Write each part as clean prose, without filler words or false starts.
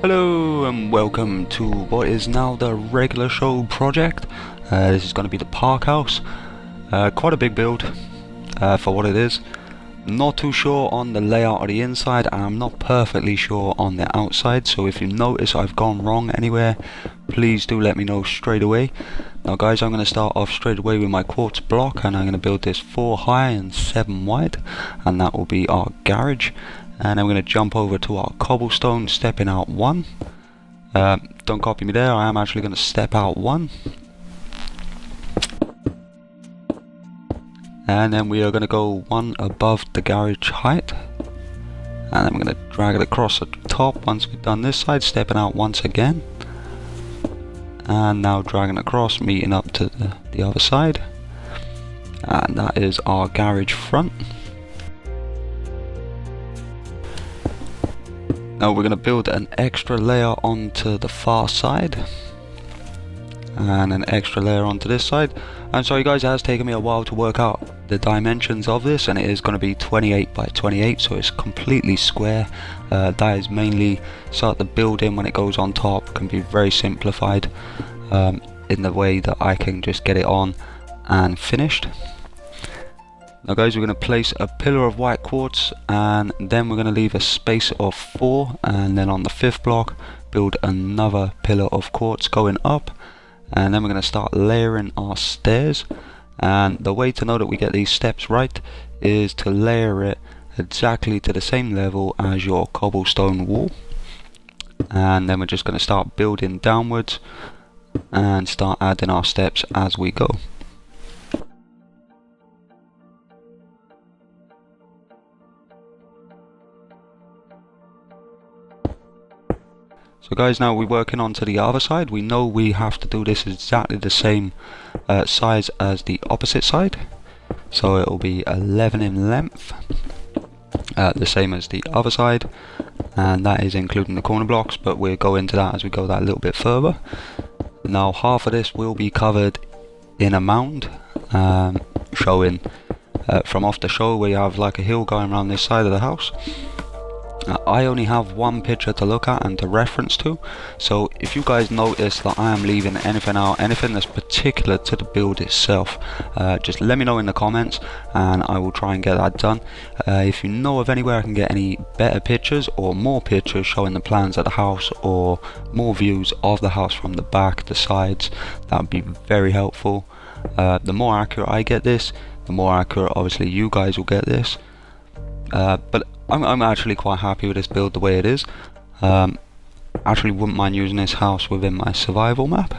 Hello and welcome to what is now the regular show project. This is going to be the park house. Quite a big build for what it is. Not too sure on the layout of the inside, and I'm not perfectly sure on the outside, so if you notice I've gone wrong anywhere, please do let me know straight away. Now guys, I'm going to start off straight away with my quartz block, and I'm going to build this 4 high and 7 wide, and that will be our garage. And then we're going to jump over to our cobblestone, stepping out 1. Don't copy me there, I am actually going to step out 1. And then we are going to go 1 above the garage height. And then we're going to drag it across the top once we've done this side, stepping out once again. And now dragging across, meeting up to the other side. And that is our garage front. Now we're going to build an extra layer onto the far side. And an extra layer onto this side. I'm sorry guys, it has taken me a while to work out the dimensions of this, and it is going to be 28 by 28, so it's completely square. That is mainly so that the building, when it goes on top, can be very simplified in the way that I can just get it on and finished. Now guys, we're going to place a pillar of white quartz, and then we're going to leave a space of 4, and then on the 5th block build another pillar of quartz going up. And then we're going to start layering our stairs, and the way to know that we get these steps right is to layer it exactly to the same level as your cobblestone wall. And then we're just going to start building downwards and start adding our steps as we go. So guys, now we're working on to the other side. We know we have to do this exactly the same size as the opposite side. So it will be 11 in length, the same as the other side, and that is including the corner blocks, but we'll go into that as we go that a little bit further. Now half of this will be covered in a mound, showing from off the show where you have like a hill going around this side of the house. I only have one picture to look at and to reference to, so if you guys notice that I am leaving anything out, anything that's particular to the build itself, just let me know in the comments and I will try and get that done. If you know of anywhere I can get any better pictures or more pictures showing the plans of the house, or more views of the house from the back, the sides, that would be very helpful. The more accurate I get this, the more accurate obviously you guys will get this. But I'm actually quite happy with this build the way it is. Actually wouldn't mind using this house within my survival map.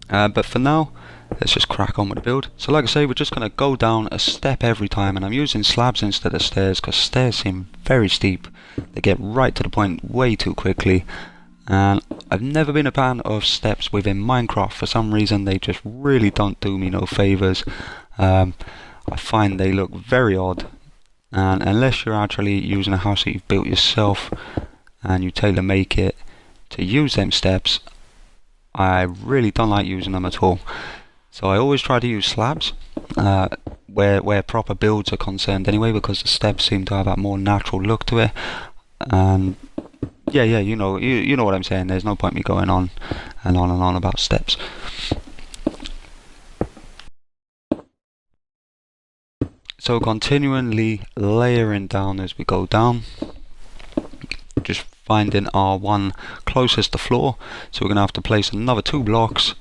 But for now, let's just crack on with the build. So like I say, we're just going to go down a step every time, and I'm using slabs instead of stairs because stairs seem very steep. They get right to the point way too quickly. And I've never been a fan of steps within Minecraft. For some reason they just really don't do me no favours. I find they look very odd. And unless you're actually using a house that you've built yourself and you tailor make it to use them steps, I really don't like using them at all. So I always try to use slabs where proper builds are concerned anyway, because the steps seem to have that more natural look to it. And yeah, you know what I'm saying. There's no point me going on and on and on about steps. So continually layering down as we go down, just finding our one closest to floor. So we're going to have to place another 2 blocks,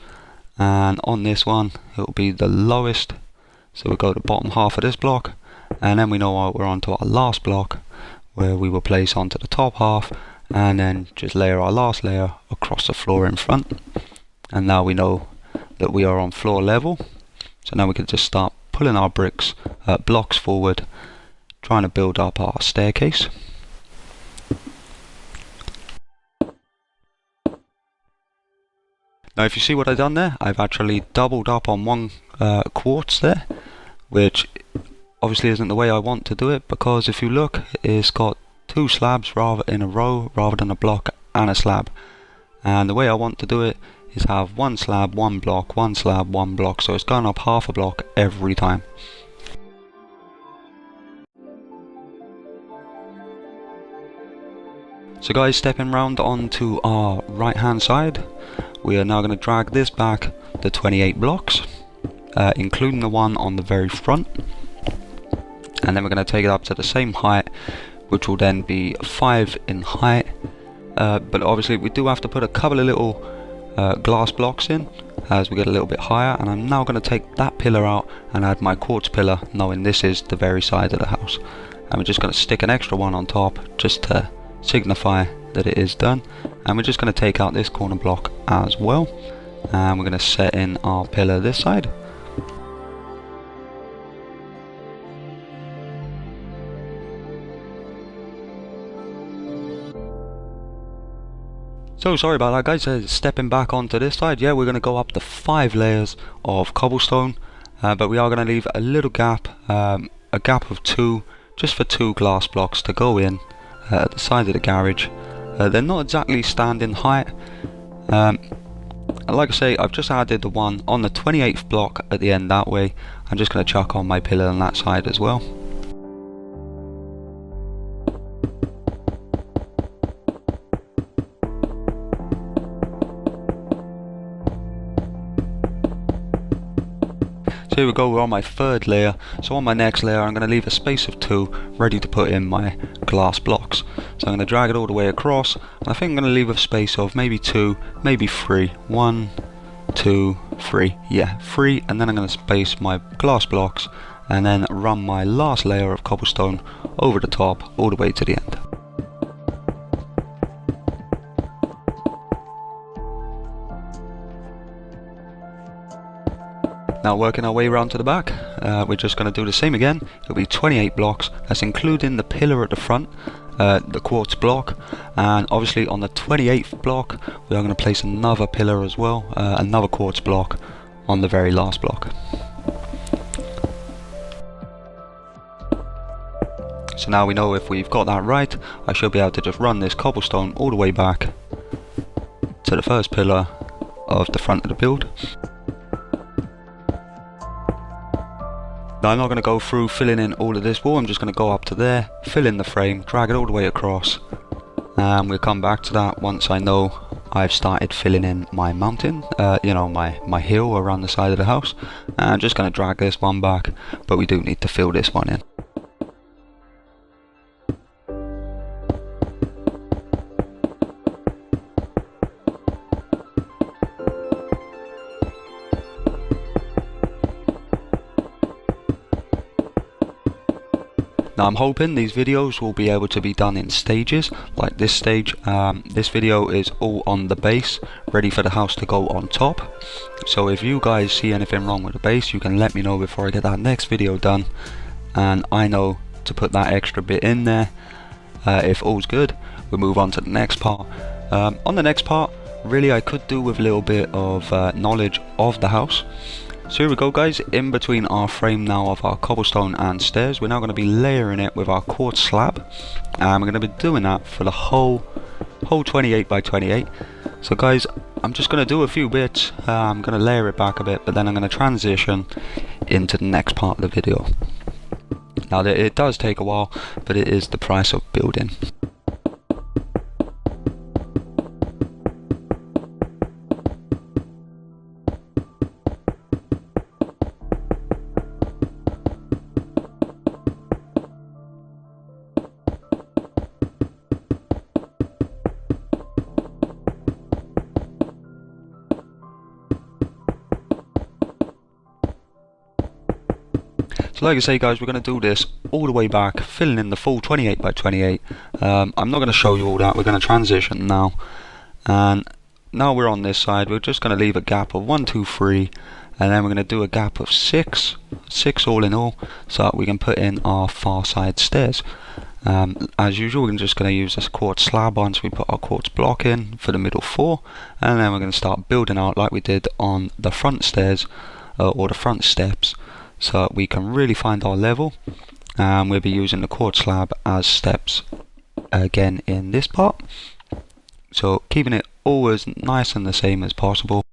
and on this one it will be the lowest, so we'll go to the bottom half of this block, and then we know we're on to our last block where we will place onto the top half, and then just layer our last layer across the floor in front. And now we know that we are on floor level, so now we can just start pulling our blocks forward, trying to build up our staircase. Now if you see what I've done there, I've actually doubled up on 1 quartz there, which obviously isn't the way I want to do it, because if you look, it's got 2 slabs in a row rather than a block and a slab. And the way I want to do it is have 1 slab, 1 block, 1 slab, 1 block, so it's going up half a block every time. So guys, stepping round onto our right hand side, we are now going to drag this back the 28 blocks, including the one on the very front, and then we're going to take it up to the same height, which will then be 5 in height. But obviously we do have to put a couple of little glass blocks in as we get a little bit higher, and I'm now going to take that pillar out and add my quartz pillar, knowing this is the very side of the house, and we're just going to stick an extra one on top just to signify that it is done. And we're just going to take out this corner block as well, and we're going to set in our pillar this side. So sorry about that guys, stepping back onto this side, yeah, we're going to go up to 5 layers of cobblestone, but we are going to leave a little gap, a gap of 2, just for 2 glass blocks to go in at the side of the garage. They're not exactly standing height. Like I say, I've just added the one on the 28th block at the end that way. I'm just going to chuck on my pillar on that side as well. So here we go, we're on my 3rd layer. So on my next layer I'm going to leave a space of 2 ready to put in my glass blocks. So I'm going to drag it all the way across, and I think I'm going to leave a space of maybe 2, maybe 3. 1, 2, 3, yeah, 3, and then I'm going to space my glass blocks and then run my last layer of cobblestone over the top all the way to the end. Now working our way around to the back, we're just going to do the same again. It'll be 28 blocks, that's including the pillar at the front, the quartz block, and obviously on the 28th block we are going to place another pillar as well, another quartz block on the very last block. So now we know if we've got that right, I should be able to just run this cobblestone all the way back to the first pillar of the front of the build. Now I'm not going to go through filling in all of this wall, I'm just going to go up to there, fill in the frame, drag it all the way across, and we'll come back to that once I know I've started filling in my mountain, you know, my hill around the side of the house. And I'm just going to drag this one back, but we do need to fill this one in. Now I'm hoping these videos will be able to be done in stages, like this stage. This video is all on the base, ready for the house to go on top. So if you guys see anything wrong with the base, you can let me know before I get that next video done, and I know to put that extra bit in there. If all's good, we'll move on to the next part. On the next part, really I could do with a little bit of knowledge of the house. So here we go guys, in between our frame now of our cobblestone and stairs, we're now going to be layering it with our quartz slab, and we're going to be doing that for the whole 28 by 28. So guys, I'm just going to do a few bits, I'm going to layer it back a bit, but then I'm going to transition into the next part of the video. Now it does take a while, but it is the price of building. So like I say guys, we're going to do this all the way back, filling in the full 28 by 28. I'm not going to show you all that, we're going to transition now. And now we're on this side, we're just going to leave a gap of 1, 2, 3, and then we're going to do a gap of 6 all in all, so that we can put in our far side stairs. As usual, we're just going to use this quartz slab once we put our quartz block in for the middle 4, and then we're going to start building out like we did on the front stairs, or the front steps, so we can really find our level. And we'll be using the quartz slab as steps again in this part, so keeping it always nice and the same as possible.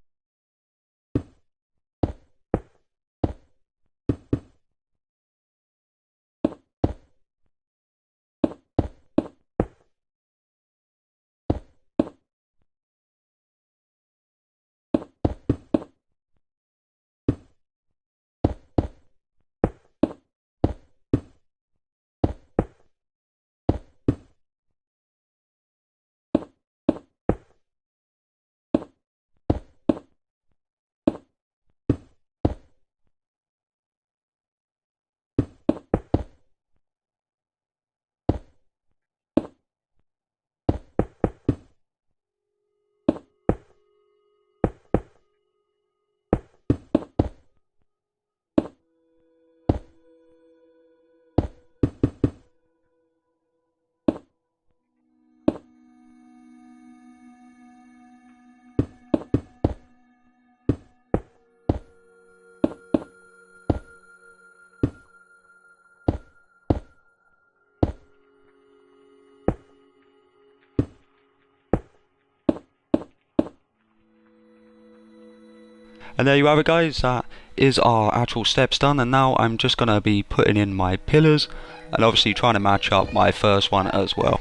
And there you have it, guys. That is our actual steps done, and now I'm just gonna be putting in my pillars and obviously trying to match up my first one as well.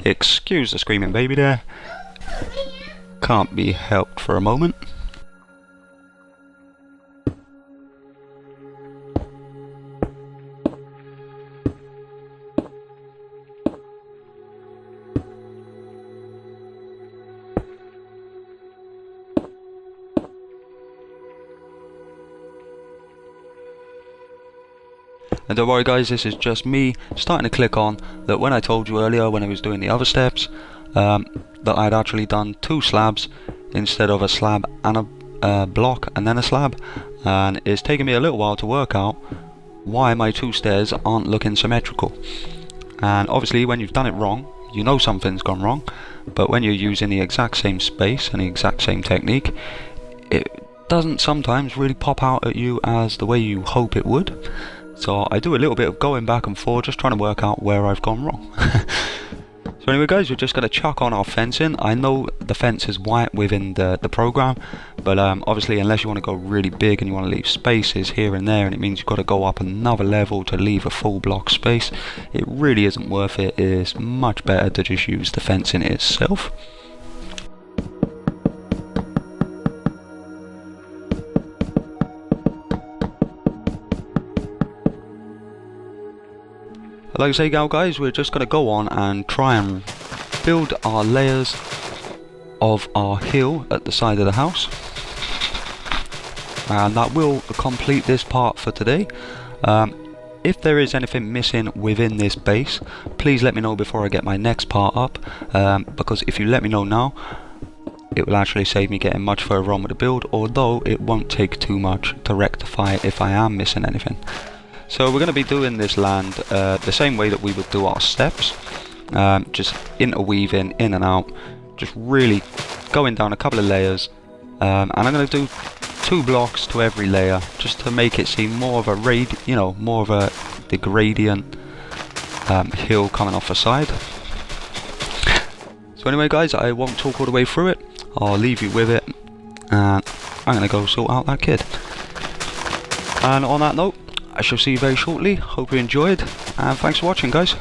Excuse the screaming baby there. Can't be helped for a moment. And don't worry guys, this is just me starting to click on that when I told you earlier when I was doing the other steps that I'd actually done 2 slabs instead of a slab and a block and then a slab, and it's taken me a little while to work out why my 2 stairs aren't looking symmetrical. And obviously when you've done it wrong, you know something's gone wrong, but when you're using the exact same space and the exact same technique, it doesn't sometimes really pop out at you as the way you hope it would. So I do a little bit of going back and forth, just trying to work out where I've gone wrong. So anyway guys, we're just going to chuck on our fencing. I know the fence is white within the program, but obviously unless you want to go really big and you want to leave spaces here and there, and it means you've got to go up another level to leave a full block space, it really isn't worth it. It's much better to just use the fencing itself. Like I say now guys, we're just going to go on and try and build our layers of our hill at the side of the house, and that will complete this part for today. If there is anything missing within this base, please let me know before I get my next part up, because if you let me know now, it will actually save me getting much further on with the build, although it won't take too much to rectify if I am missing anything. So we're going to be doing this land the same way that we would do our steps, just interweaving in and out, just really going down a couple of layers, and I'm going to do 2 blocks to every layer just to make it seem more of a more of the gradient hill coming off the side. So anyway guys, I won't talk all the way through it, I'll leave you with it, and I'm going to go sort out that kid. And on that note, I shall see you very shortly. Hope you enjoyed, and thanks for watching guys.